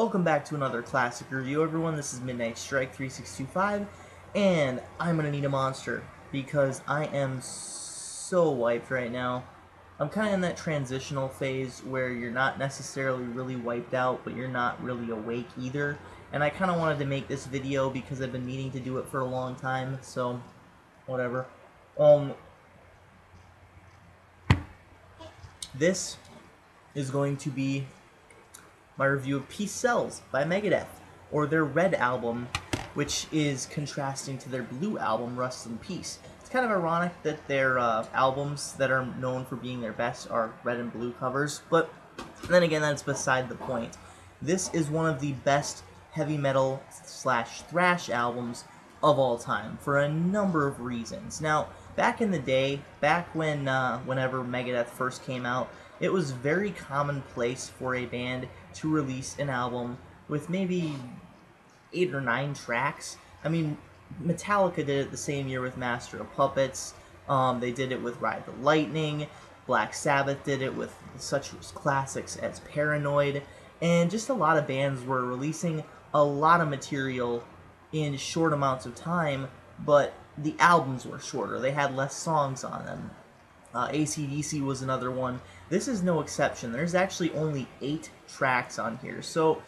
Welcome back to another classic review, everyone. This is Midnight Strike 3625, and I'm gonna need a monster because I am so wiped right now. I'm kind of in that transitional phase where you're not necessarily really wiped out, but you're not really awake either. And I kind of wanted to make this video because I've been meaning to do it for a long time, so whatever. This is going to be my review of Peace Sells by Megadeth, or their Red album, which is contrasting to their Blue album, Rust in Peace. It's kind of ironic that their albums that are known for being their best are red and blue covers, but then again, that's beside the point. This is one of the best heavy metal slash thrash albums of all time, for a number of reasons. Now, back in the day, back when whenever Megadeth first came out, it was very commonplace for a band to release an album with maybe 8 or 9 tracks. I mean, Metallica did it the same year with Master of Puppets. They did it with Ride the Lightning. Black Sabbath did it with such classics as Paranoid. And just a lot of bands were releasing a lot of material in short amounts of time, but the albums were shorter. They had less songs on them. AC/DC was another one. This is no exception. There's actually only 8 tracks on here. So,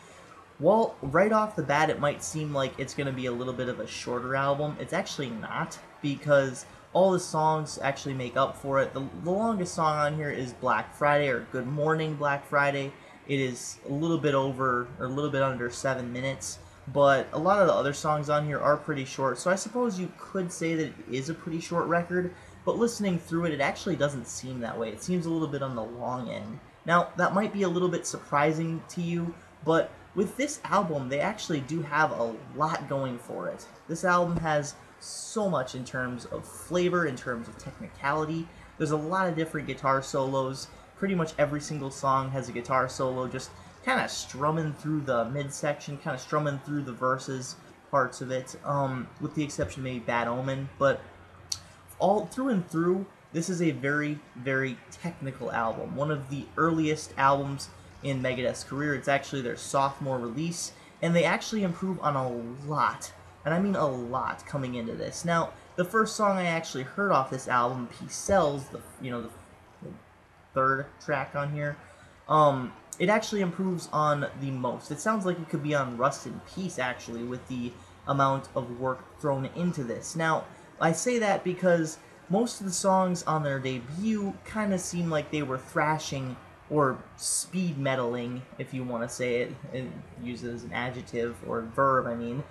while right off the bat it might seem like it's going to be a little bit of a shorter album, it's actually not, because all the songs actually make up for it. The longest song on here is Black Friday, or Good Morning Black Friday. It is a little bit over, or a little bit under 7 minutes. But a lot of the other songs on here are pretty short, so I suppose you could say that it is a pretty short record, but listening through it, it actually doesn't seem that way. It seems a little bit on the long end. Now, that might be a little bit surprising to you, but with this album, they actually do have a lot going for it. This album has so much in terms of flavor, in terms of technicality. There's a lot of different guitar solos. Pretty much every single song has a guitar solo, just kind of strumming through the midsection, kind of strumming through the verses parts of it, with the exception of maybe Bad Omen. But all through and through, this is a very, very technical album. One of the earliest albums in Megadeth's career. It's actually their sophomore release, and they actually improve on a lot, and I mean a lot, coming into this. Now, the first song I actually heard off this album, Peace Sells, the third track on here, it actually improves on the most. It sounds like it could be on Rust in Peace, actually, with the amount of work thrown into this. Now, I say that because most of the songs on their debut kind of seem like they were thrashing or speed metaling, if you want to say it, and use it as an adjective or verb, I mean,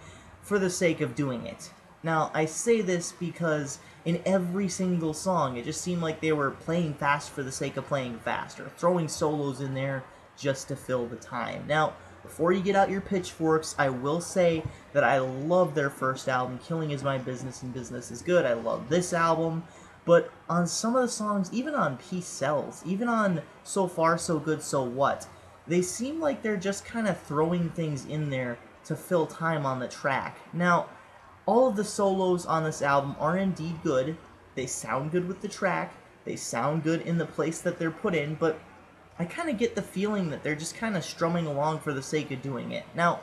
for the sake of doing it. Now, I say this because in every single song, it just seemed like they were playing fast for the sake of playing fast, or throwing solos in there just to fill the time. Now, before you get out your pitchforks, I will say that I love their first album, Killing Is My Business and Business Is Good. I love this album, but on some of the songs, even on Peace Sells, even on So Far So Good So What, they seem like they're just kind of throwing things in there to fill time on the track. Now, all of the solos on this album are indeed good. They sound good with the track. They sound good in the place that they're put in, but I kind of get the feeling that they're just kind of strumming along for the sake of doing it. Now,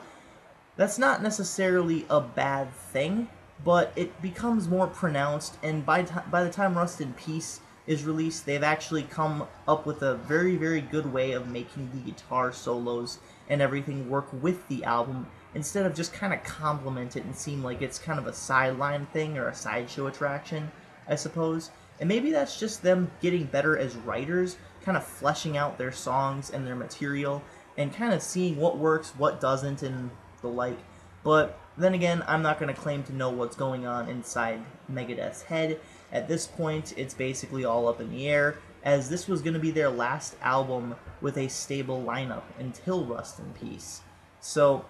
that's not necessarily a bad thing, but it becomes more pronounced, and by the time Rust in Peace is released, they've actually come up with a very, very good way of making the guitar solos and everything work with the album, instead of just kind of complement it and seem like it's kind of a sideline thing or a sideshow attraction, I suppose. And maybe that's just them getting better as writers, kind of fleshing out their songs and their material, and kind of seeing what works, what doesn't, and the like. But then again, I'm not going to claim to know what's going on inside Megadeth's head. At this point, it's basically all up in the air, as this was going to be their last album with a stable lineup until Rust in Peace. So,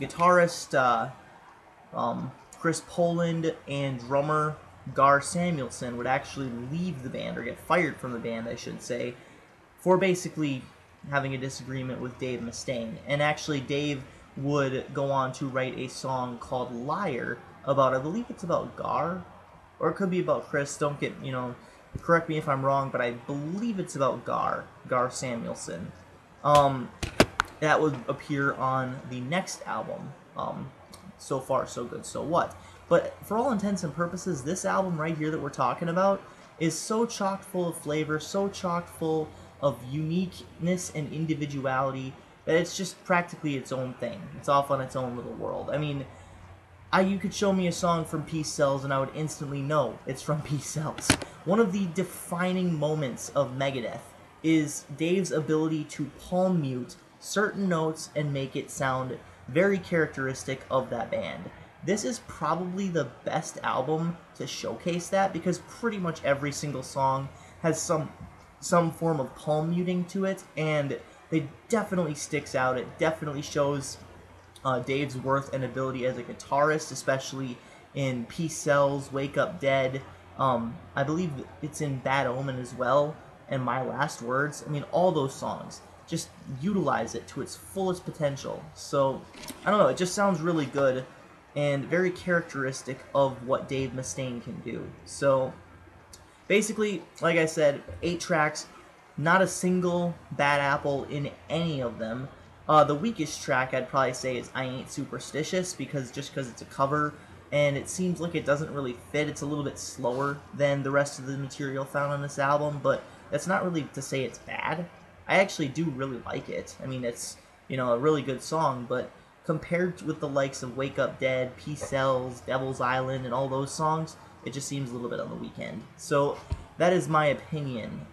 guitarist Chris Poland and drummer Gar Samuelson would actually leave the band, or get fired from the band, I should say, for basically having a disagreement with Dave Mustaine. And actually, Dave would go on to write a song called Liar about, I believe it's about Gar, or it could be about Chris, don't get, correct me if I'm wrong, but I believe it's about Gar Samuelson. that would appear on the next album. So Far, So Good, So What. But for all intents and purposes, this album right here that we're talking about is so chock full of flavor, so chock full of uniqueness and individuality that it's just practically its own thing. It's off on its own little world. I mean, you could show me a song from Peace Cells and I would instantly know it's from Peace Cells. One of the defining moments of Megadeth is Dave's ability to palm mute certain notes and make it sound very characteristic of that band. This is probably the best album to showcase that, because pretty much every single song has some form of palm muting to it, and it definitely sticks out. It definitely shows Dave's worth and ability as a guitarist, especially in Peace Cells, Wake Up Dead. I believe it's in Bad Omen as well, and My Last Words. I mean, all those songs just utilize it to its fullest potential. So, I don't know, it just sounds really good and very characteristic of what Dave Mustaine can do. So, basically, like I said, 8 tracks, not a single bad apple in any of them. The weakest track I'd probably say is I Ain't Superstitious, because it's a cover, and it seems like it doesn't really fit. It's a little bit slower than the rest of the material found on this album, but that's not really to say it's bad. I actually do really like it. I mean, it's, a really good song, but compared with the likes of Wake Up Dead, Peace Cells, Devil's Island, and all those songs, it just seems a little bit on the weak end. So, that is my opinion.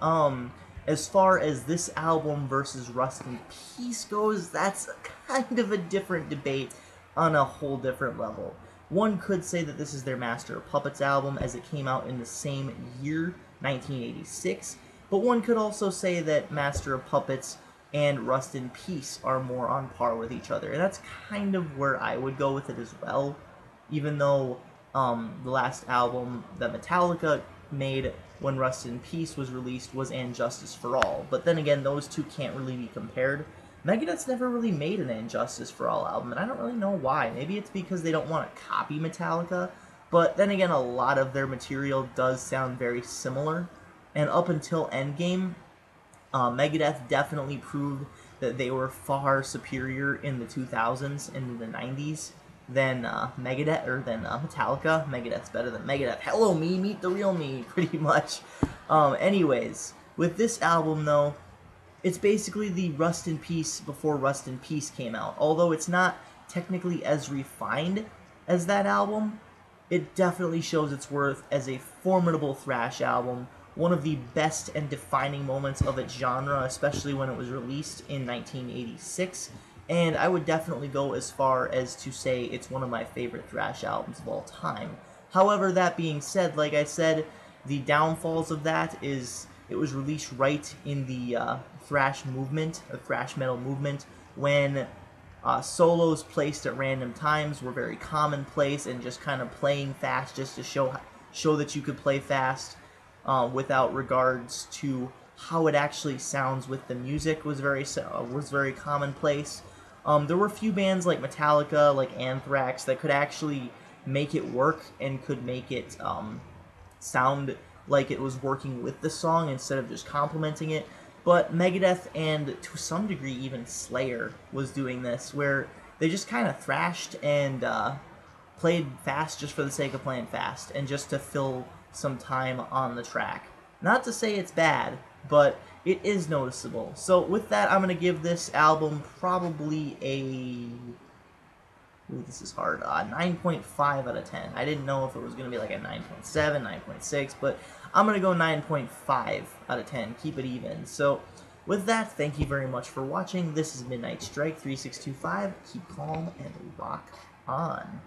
As far as this album versus Rust in Peace goes, that's kind of a different debate on a whole different level. One could say that this is their Master of Puppets album, as it came out in the same year, 1986, but one could also say that Master of Puppets and Rust in Peace are more on par with each other, and that's kind of where I would go with it as well, even though the last album that Metallica made when Rust in Peace was released was And Justice for All. But then again, those two can't really be compared. Megadeth's never really made an And Justice for All album, and I don't really know why. Maybe it's because they don't want to copy Metallica, but then again, a lot of their material does sound very similar. And up until Endgame, Megadeth definitely proved that they were far superior in the 2000s and in the 90s than Metallica. Megadeth's better than Megadeth. Hello me, meet the real me, pretty much. Anyways, with this album though, it's basically the Rust in Peace before Rust in Peace came out. Although it's not technically as refined as that album, it definitely shows its worth as a formidable thrash album, one of the best and defining moments of its genre, especially when it was released in 1986. And I would definitely go as far as to say it's one of my favorite thrash albums of all time. However, that being said, like I said, the downfalls of that is it was released right in the thrash movement, the thrash metal movement, when solos placed at random times were very commonplace, and just kind of playing fast just to show that you could play fast without regards to how it actually sounds with the music was very commonplace. There were a few bands like Metallica, like Anthrax, that could actually make it work and could make it sound like it was working with the song instead of just complementing it. But Megadeth, and to some degree even Slayer, was doing this, where they just kind of thrashed and played fast just for the sake of playing fast, and just to fill some time on the track. Not to say it's bad, but it is noticeable. So with that, I'm going to give this album probably a... Ooh, this is hard. 9.5 out of 10. I didn't know if it was going to be like a 9.7, 9.6, but I'm going to go 9.5 out of 10. Keep it even. So with that, thank you very much for watching. This is Midnight Strike 3625. Keep calm and rock on.